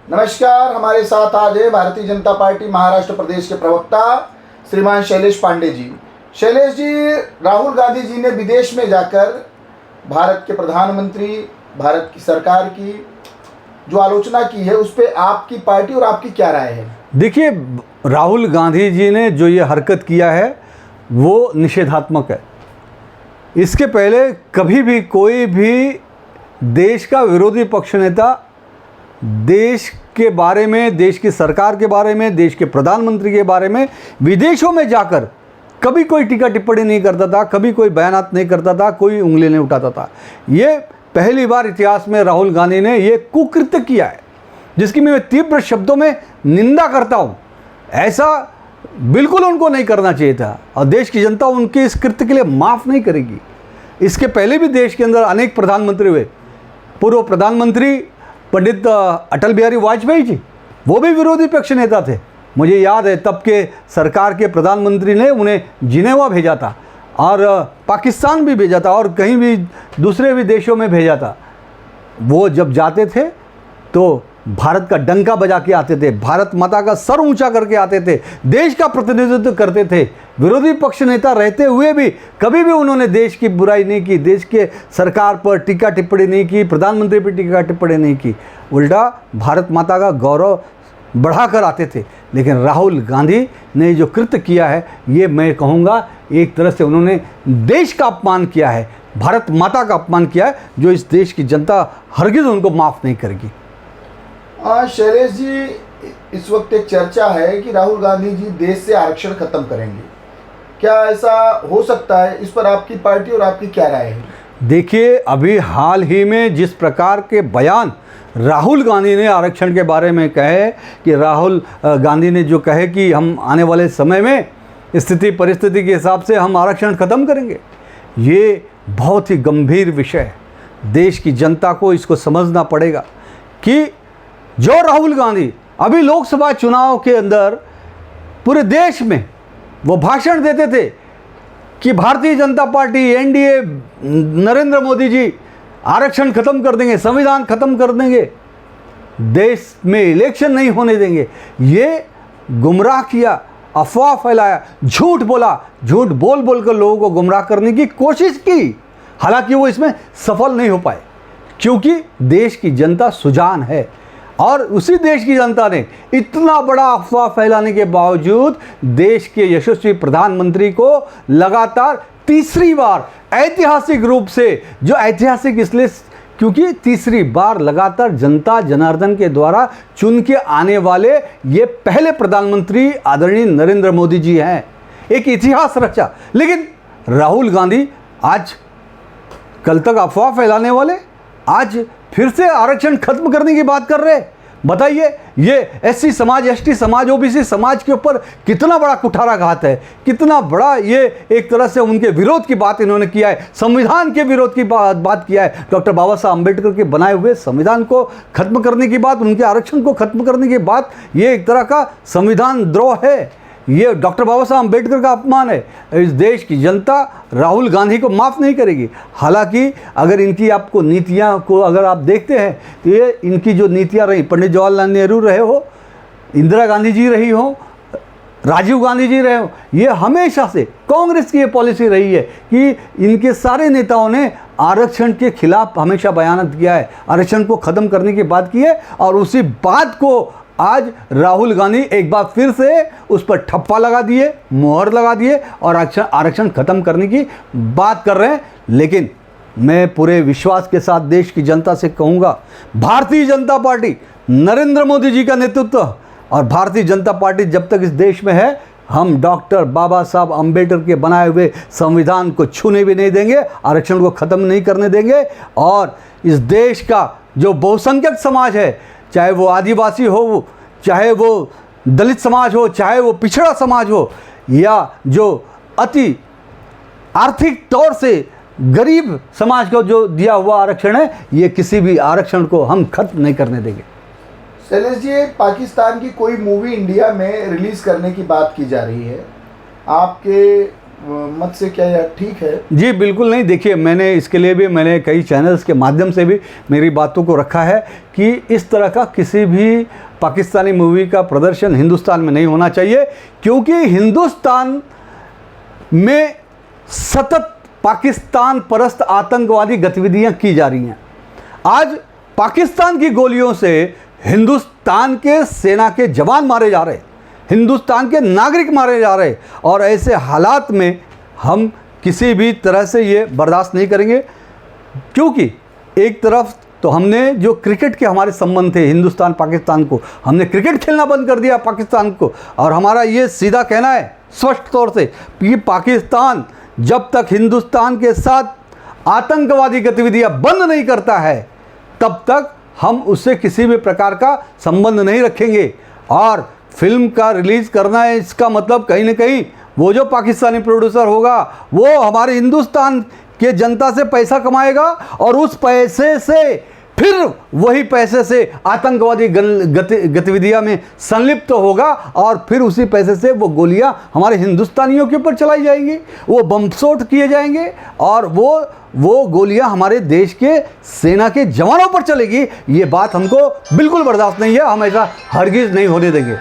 नमस्कार, हमारे साथ आज है भारतीय जनता पार्टी महाराष्ट्र प्रदेश के प्रवक्ता श्रीमान शैलेश पांडे जी। शैलेश जी, राहुल गांधी जी ने विदेश में जाकर भारत के प्रधानमंत्री, भारत की सरकार की जो आलोचना की है, उस पर आपकी पार्टी और आपकी क्या राय है? देखिए, राहुल गांधी जी ने जो ये हरकत किया है वो निषेधात्मक है। इसके पहले कभी भी कोई भी देश का विरोधी पक्ष नेता देश के बारे में, देश की सरकार के बारे में, देश के प्रधानमंत्री के बारे में विदेशों में जाकर कभी कोई टीका टिप्पणी नहीं करता था, कभी कोई बयानात नहीं करता था, कोई उंगली नहीं उठाता था। ये पहली बार इतिहास में राहुल गांधी ने ये कुकृत्य किया है, जिसकी मैं तीव्र शब्दों में निंदा करता हूँ। ऐसा बिल्कुल उनको नहीं करना चाहिए था और देश की जनता उनके इस कृत्य के लिए माफ़ नहीं करेगी। इसके पहले भी देश के अंदर अनेक प्रधानमंत्री हुए। पूर्व प्रधानमंत्री पंडित अटल बिहारी वाजपेयी जी, वो भी विरोधी पक्ष नेता थे। मुझे याद है तब के सरकार के प्रधानमंत्री ने उन्हें जिनेवा भेजा था और पाकिस्तान भी भेजा था और कहीं भी दूसरे भी देशों में भेजा था। वो जब जाते थे तो भारत का डंका बजा के आते थे, भारत माता का सर ऊंचा करके आते थे, देश का प्रतिनिधित्व करते थे। विरोधी पक्ष नेता रहते हुए भी कभी भी उन्होंने देश की बुराई नहीं की, देश के सरकार पर टीका टिप्पणी नहीं की, प्रधानमंत्री पर टीका टिप्पणी नहीं की। उल्टा भारत माता का गौरव बढ़ाकर आते थे। लेकिन राहुल गांधी ने जो कृत्य किया है, ये मैं कहूँगा एक तरह से उन्होंने देश का अपमान किया है, भारत माता का अपमान किया है, जो इस देश की जनता हरगिज़ उनको माफ़ नहीं करेगी। शैलेश जी, इस वक्त एक चर्चा है कि राहुल गांधी जी देश से आरक्षण खत्म करेंगे। क्या ऐसा हो सकता है? इस पर आपकी पार्टी और आपकी क्या राय है? देखिए, अभी हाल ही में जिस प्रकार के बयान राहुल गांधी ने आरक्षण के बारे में कहे कि राहुल गांधी ने जो कहे कि हम आने वाले समय में स्थिति परिस्थिति के हिसाब से हम आरक्षण ख़त्म करेंगे, ये बहुत ही गंभीर विषय है। देश की जनता को इसको समझना पड़ेगा कि जो राहुल गांधी अभी लोकसभा चुनाव के अंदर पूरे देश में वो भाषण देते थे कि भारतीय जनता पार्टी, एनडीए, नरेंद्र मोदी जी आरक्षण ख़त्म कर देंगे, संविधान ख़त्म कर देंगे, देश में इलेक्शन नहीं होने देंगे, ये गुमराह किया, अफवाह फैलाया, झूठ बोला, झूठ बोल बोल कर लोगों को गुमराह करने की कोशिश की। हालांकि वो इसमें सफल नहीं हो पाए, क्योंकि देश की जनता सुजान है और उसी देश की जनता ने इतना बड़ा अफवाह फैलाने के बावजूद देश के यशस्वी प्रधानमंत्री को लगातार तीसरी बार ऐतिहासिक रूप से, जो ऐतिहासिक इसलिए क्योंकि तीसरी बार लगातार जनता जनार्दन के द्वारा चुन के आने वाले ये पहले प्रधानमंत्री आदरणीय नरेंद्र मोदी जी हैं। एक इतिहास रचा। लेकिन राहुल गांधी आज, कल तक अफवाह फैलाने वाले, आज फिर से आरक्षण खत्म करने की बात कर रहे हैं। बताइए, ये एससी समाज, एसटी समाज, ओबीसी समाज के ऊपर कितना बड़ा कुठाराघात है, कितना बड़ा ये एक तरह से उनके विरोध की बात इन्होंने किया है, संविधान के विरोध की बात किया है। डॉक्टर बाबा साहब अम्बेडकर के बनाए हुए संविधान को खत्म करने की बात, उनके आरक्षण को खत्म करने की बात, ये एक तरह का संविधान द्रोह है, ये डॉक्टर बाबा साहब अम्बेडकर का अपमान है। इस देश की जनता राहुल गांधी को माफ़ नहीं करेगी। हालांकि अगर इनकी आपको नीतियां को अगर आप देखते हैं तो ये इनकी जो नीतियां रही, पंडित जवाहरलाल नेहरू रहे हो, इंदिरा गांधी जी रही हो, राजीव गांधी जी रहे हो, ये हमेशा से कांग्रेस की ये पॉलिसी रही है कि इनके सारे नेताओं ने आरक्षण के खिलाफ हमेशा बयान किया है, आरक्षण को ख़त्म करने की बात की है। और उसी बात को आज राहुल गांधी एक बार फिर से उस पर ठप्पा लगा दिए, मोहर लगा दिए और आरक्षण खत्म करने की बात कर रहे हैं। लेकिन मैं पूरे विश्वास के साथ देश की जनता से कहूँगा, भारतीय जनता पार्टी, नरेंद्र मोदी जी का नेतृत्व और भारतीय जनता पार्टी जब तक इस देश में है, हम डॉक्टर बाबा साहब अम्बेडकर के बनाए हुए संविधान को छूने भी नहीं देंगे, आरक्षण को ख़त्म नहीं करने देंगे। और इस देश का जो बहुसंख्यक समाज है, चाहे वो आदिवासी हो, चाहे वो दलित समाज हो, चाहे वो पिछड़ा समाज हो, या जो अति आर्थिक तौर से गरीब समाज को जो दिया हुआ आरक्षण है, ये किसी भी आरक्षण को हम खत्म नहीं करने देंगे। शैलेश जी, पाकिस्तान की कोई मूवी इंडिया में रिलीज़ करने की बात की जा रही है। आपके मत से क्या यह ठीक है? जी बिल्कुल नहीं। देखिए, मैंने इसके लिए भी मैंने कई चैनल्स के माध्यम से भी मेरी बातों को रखा है कि इस तरह का किसी भी पाकिस्तानी मूवी का प्रदर्शन हिंदुस्तान में नहीं होना चाहिए, क्योंकि हिंदुस्तान में सतत पाकिस्तान परस्त आतंकवादी गतिविधियां की जा रही हैं। आज पाकिस्तान की गोलियों से हिंदुस्तान के सेना के जवान मारे जा रहे, हिंदुस्तान के नागरिक मारे जा रहे, और ऐसे हालात में हम किसी भी तरह से ये बर्दाश्त नहीं करेंगे। क्योंकि एक तरफ तो हमने जो क्रिकेट के हमारे संबंध थे हिंदुस्तान पाकिस्तान को, हमने क्रिकेट खेलना बंद कर दिया पाकिस्तान को, और हमारा ये सीधा कहना है स्पष्ट तौर से कि पाकिस्तान जब तक हिंदुस्तान के साथ आतंकवादी गतिविधियां बंद नहीं करता है तब तक हम उससे किसी भी प्रकार का संबंध नहीं रखेंगे। और फिल्म का रिलीज़ करना है, इसका मतलब कहीं ना कहीं वो जो पाकिस्तानी प्रोड्यूसर होगा वो हमारे हिंदुस्तान के जनता से पैसा कमाएगा, और उस पैसे से फिर वही पैसे से आतंकवादी गतिविधियां में संलिप्त होगा, और फिर उसी पैसे से वो गोलियां हमारे हिंदुस्तानियों के ऊपर चलाई जाएंगी, वो बमस्फोट किए जाएंगे, और वो गोलियां हमारे देश के सेना के जवानों पर चलेगी। ये बात हमको बिल्कुल बर्दाश्त नहीं है, हम ऐसा हरगिज़ नहीं होने देंगे।